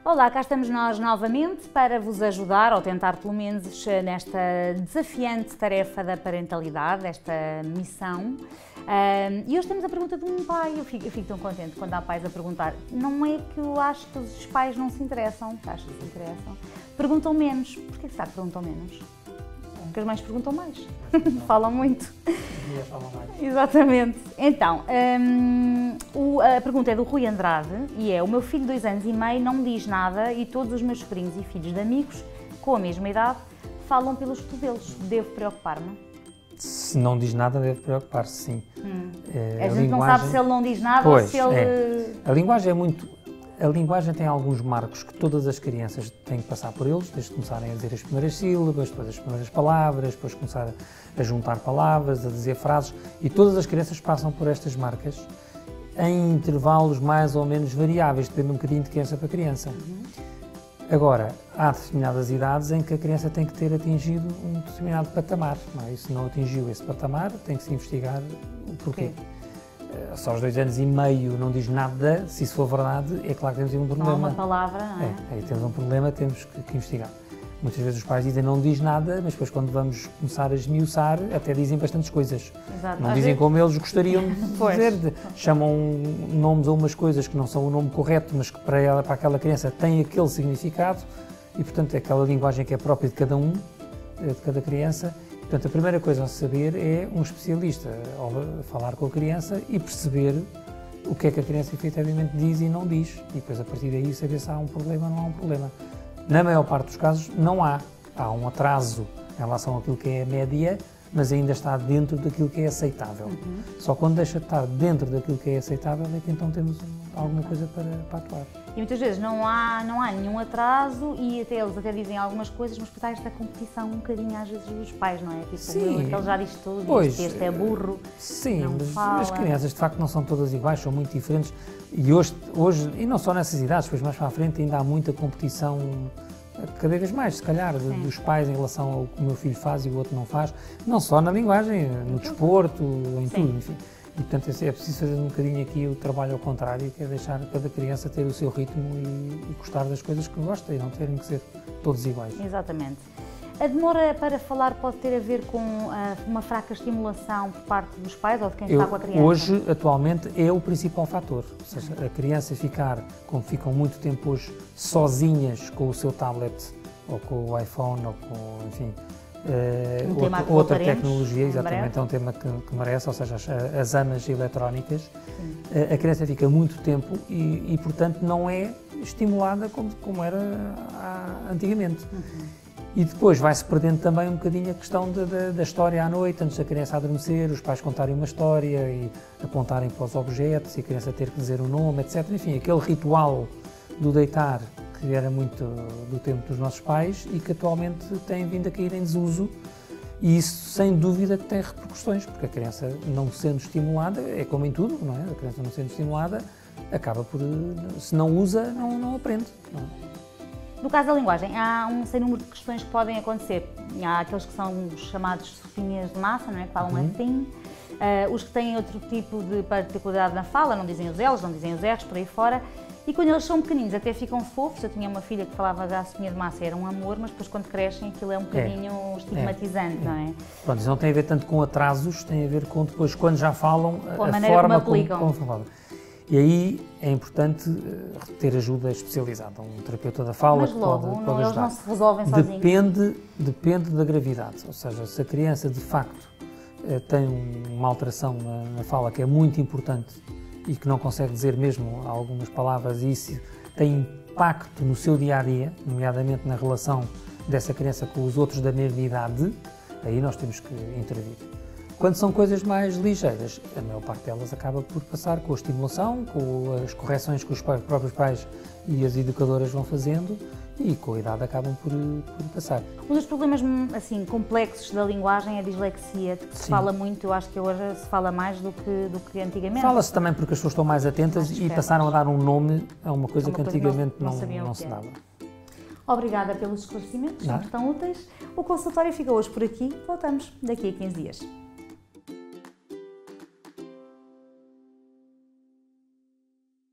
Olá, cá estamos nós novamente para vos ajudar, ou tentar pelo menos, nesta desafiante tarefa da parentalidade, esta missão. E hoje temos a pergunta de um pai. Eu fico tão contente quando há pais a perguntar. Não é que eu acho que os pais não se interessam, acho que se interessam. Perguntam menos. Porquê que será que perguntam menos? Porque as mães perguntam mais. Falam muito. Falam mais. Exatamente. Então, a pergunta é do Rui Andrade e é: o meu filho de 2 anos e meio não diz nada e todos os meus sobrinhos e filhos de amigos com a mesma idade falam pelos cotovelos. Devo preocupar-me? Se não diz nada, deve preocupar-se, sim. A gente não sabe se ele não diz nada ou se ele... A linguagem é muito... A linguagem tem alguns marcos que todas as crianças têm que passar por eles, desde começarem a dizer as primeiras sílabas, depois as primeiras palavras, depois começar a juntar palavras, a dizer frases, e todas as crianças passam por estas marcas em intervalos mais ou menos variáveis, depende um bocadinho de criança para criança. Agora, há determinadas idades em que a criança tem que ter atingido um determinado patamar, não é? E se não atingiu esse patamar, tem que se investigar o porquê. Só aos 2 anos e meio não diz nada, se isso for verdade, é claro que temos um problema. Não há uma palavra, não é? Aí temos um problema, temos que investigar. Muitas vezes os pais dizem não diz nada, mas depois quando vamos começar a esmiuçar, até dizem bastantes coisas. Exato. Não dizem como eles gostariam de dizer, chamam nomes a umas coisas que não são o nome correto, mas que para aquela criança tem aquele significado, e portanto é aquela linguagem que é própria de cada um, de cada criança. Portanto, a primeira coisa a saber é um especialista, falar com a criança e perceber o que é que a criança efetivamente diz e não diz. E depois, a partir daí, saber se há um problema ou não há um problema. Na maior parte dos casos, não há. Há um atraso em relação àquilo que é a média, mas ainda está dentro daquilo que é aceitável. Só quando deixa de estar dentro daquilo que é aceitável é que então temos alguma coisa para atuar. E muitas vezes não há nenhum atraso e até eles até dizem algumas coisas, mas depois há esta competição um bocadinho às vezes dos pais, não é? Tipo, sim, ele já diz tudo, pois, este é burro, sim, não mas fala. As crianças de facto não são todas iguais, são muito diferentes e hoje, e não só nessas idades, depois mais para a frente ainda há muita competição, cada vez mais, se calhar, dos pais em relação ao que o meu filho faz e o outro não faz, não só na linguagem, no desporto, em tudo, enfim. E, portanto, é preciso fazer um bocadinho aqui o trabalho ao contrário, que é deixar cada criança ter o seu ritmo e gostar das coisas que gosta e não terem que ser todos iguais. Exatamente. A demora para falar pode ter a ver com uma fraca estimulação por parte dos pais ou de quem está com a criança? Hoje, atualmente, é o principal fator. Ou seja, a criança como ficam muito tempo hoje sozinhas com o seu tablet ou com o iPhone ou com, enfim, outra tecnologia, exatamente, é um tema que merece, ou seja, as amas eletrónicas. A criança fica muito tempo e portanto, não é estimulada como era antigamente. E depois vai-se perdendo também um bocadinho a questão da história à noite, antes da criança adormecer, os pais contarem uma história e apontarem para os objetos e a criança ter que dizer o nome, etc. Enfim, aquele ritual do deitar que era muito do tempo dos nossos pais e que atualmente tem vindo a cair em desuso, e isso sem dúvida que tem repercussões, porque a criança não sendo estimulada, é como em tudo, não é? A criança não sendo estimulada acaba por, se não usa, não aprende. Não é? No caso da linguagem, há um sem número de questões que podem acontecer. Há aqueles que são os chamados sopinhas de massa, não é? Que falam assim. Os que têm outro tipo de particularidade na fala, não dizem os L's, não dizem os R's, por aí fora. E quando eles são pequeninos até ficam fofos. Eu tinha uma filha que falava da sopinha de massa, era um amor, mas depois quando crescem aquilo é um bocadinho estigmatizante, não é? Pronto, isso não tem a ver tanto com atrasos, tem a ver com depois, quando já falam, com a forma como falam. E aí é importante ter ajuda especializada, um terapeuta da fala que pode ajudar. Eles não se resolvem sozinhos. Depende da gravidade, ou seja, se a criança de facto tem uma alteração na fala que é muito importante e que não consegue dizer mesmo algumas palavras e isso tem impacto no seu dia-a-dia, nomeadamente na relação dessa criança com os outros da mesma idade, aí nós temos que intervir. Quando são coisas mais ligeiras, a maior parte delas acaba por passar com a estimulação, com as correções que os próprios pais e as educadoras vão fazendo e com a idade acabam por passar. Um dos problemas assim, complexos da linguagem é a dislexia, de que se fala muito, eu acho que hoje se fala mais do que antigamente. Fala-se também porque as pessoas estão mais atentas e passaram a dar um nome a uma coisa que antigamente não se dava. Obrigada pelos esclarecimentos, são tão úteis. O consultório fica hoje por aqui, voltamos daqui a 15 dias.